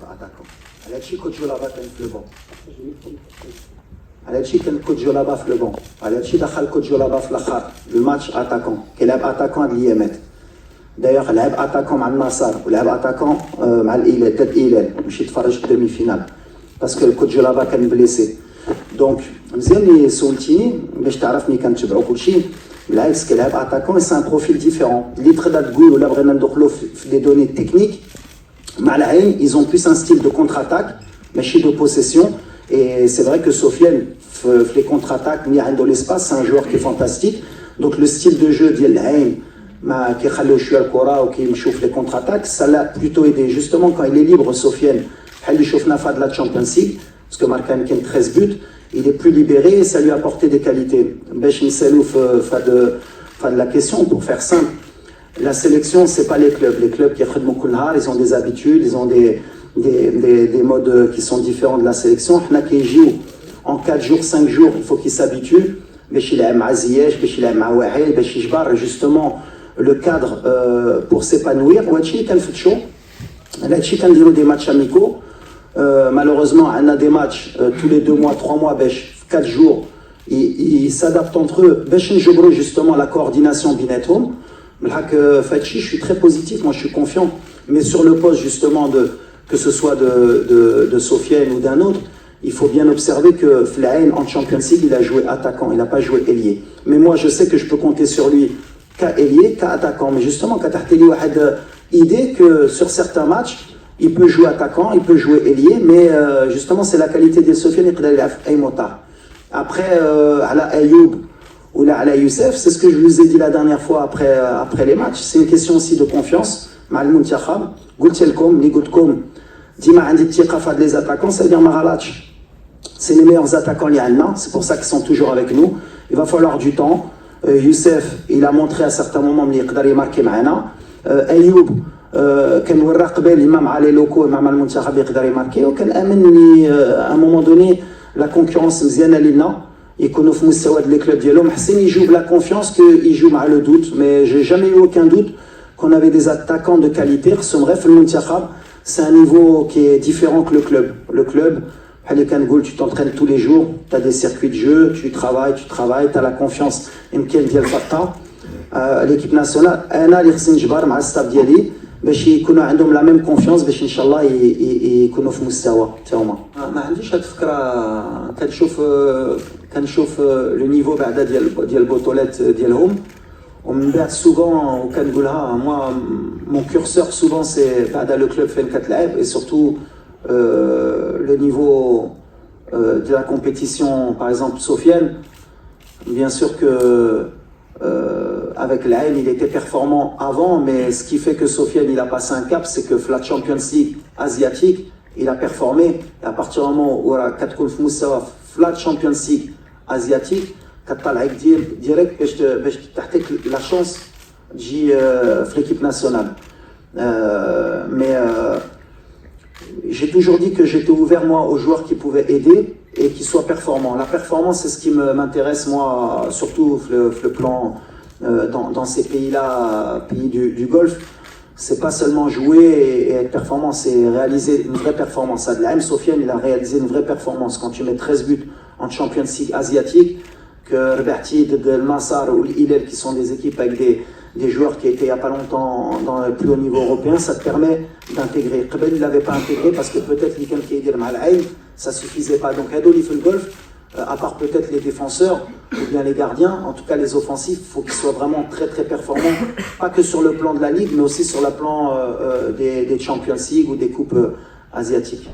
attaquant. علاش كنت جو لابا كان في البون علاش كان كنت جو لابا في البون علاش دخل كنت جو لابا في الاخر الماتش اتاكون كيلعب اتاكون هاد الايامات دايوغ لعب اتاكون مع النصر ولعب اتاكون مع الهلال ضد الهلال مشي تفرج في الدومي فينال باسكو الكوتش جو لابا كان بليسي دونك مزيان اللي سولتيني باش تعرفني كنتبعو كلشي بالعكس كيلعب اتاكون سي ان بروفيل ديفيرون اللي تقدر تقول ولا بغينا ندخلو في لي دوني تكنيك مع العين ils ont plus un style de contre-attaque ماشي de possession et c'est vrai que Sofiane في les contre-attaques ملي عنده l'espace c'est un joueur qui est fantastique donc le style de jeu ديال العين ما كيخليو شويه الكره وكيمشيو في les contre-attaques ça l'a plutôt aidé justement quand il est libre Sofiane بحال اللي شفنا في هاد la Champions League parce que marqué يمكن 13 buts il est plus libéré et ça lui a apporté des qualités باش نسالو في هاد la question pour faire simple. La sélection, ce n'est pas les clubs. Les clubs qui ils ont des habitudes, ils ont des modes qui sont différents de la sélection. En 4 jours, 5 jours, il faut qu'ils s'habituent. Justement, le cadre pour s'épanouir. Des matchs amicaux. Malheureusement, on a des matchs tous les 2 mois, 3 mois, 4 jours. Ils s'adaptent entre eux. Justement, la coordination binetom. Je suis très positif, moi je suis confiant. Mais sur le poste justement, que ce soit de Sofiane ou d'un autre, il faut bien observer que Flaïn en Champions League, il a joué attaquant, il n'a pas joué ailier. Mais moi je sais que je peux compter sur lui qu'à ailier, qu'à attaquant. Mais justement, quand tu as idée que sur certains matchs, il peut jouer attaquant, il peut jouer ailier, mais justement c'est la qualité de Sofiane et après, à la Ayoub, ou là, à la Youssef, c'est ce que je vous ai dit la dernière fois après les matchs. C'est une question aussi de confiance. Les attaquants, ça veut dire Maralach. C'est les meilleurs attaquants liana, c'est pour ça qu'ils sont toujours avec nous. Il va falloir du temps. Youssef, il a montré à certains moments qu'il pouvait marquer معنا. Ayoub, كان ورا قبل امام علي لوكو امام المنتخب يقدر يماركي وكان امن à un moment donné la concurrence مزيانه لنا. يكونوا في مستوى les clubs ديالهم حسين يجوا بلا confiance qu'ils jouent مع le doute mais j'ai jamais eu aucun doute qu'on avait des attaquants de qualité bref le Muntakhab c'est un niveau qui est différent que le club بحال كنقول tu t'entraînes tous les jours tu as des circuits de jeu tu travailles tu as la confiance يمكن ديال فقط l'équipe nationale انا اللي خصني نجبر مع الستاف ديالي باش يكونوا عندهم لا ميم كونفيونس باش ان شاء الله يكونوا في مستوى حتى هما ما عنديش هاد الفكره كنشوف لو نيفو بعدا ديال البطولات ديالهم ومن بعد سوفون وكنقولها موا مون كورسور سوفون سي بعدا لو كلوب فين كتلعب اي سورتو le niveau de la compétition par exemple Sofiane bien sûr que avec l'Ain, il était performant avant, mais ce qui fait que Sofiane il a passé un cap, c'est que la Champions League asiatique, il a performé. Et à partir du moment où la Champions League asiatique, direct, la chance de l'équipe nationale. Mais j'ai toujours dit que j'étais ouvert moi aux joueurs qui pouvaient aider et qui soient performants. La performance, c'est ce qui m'intéresse moi, surtout le plan. Dans ces pays-là, pays du Golfe, c'est pas seulement jouer et être performant, c'est réaliser une vraie performance. Adelaim Sofiane, il a réalisé une vraie performance. Quand tu mets 13 buts en Champions League asiatique, que Roberti, de Nassar ou Hilal, qui sont des équipes avec des joueurs qui étaient il n'y a pas longtemps dans le plus haut niveau européen, ça te permet d'intégrer. Kebel, il l'avait pas intégré parce que peut-être l'Ikan qui est mal Aïn, ça suffisait pas. Donc Adoli fait le golf. À part peut-être les défenseurs ou bien les gardiens, en tout cas les offensifs, il faut qu'ils soient vraiment très très performants, pas que sur le plan de la Ligue, mais aussi sur le plan des Champions League ou des coupes asiatiques.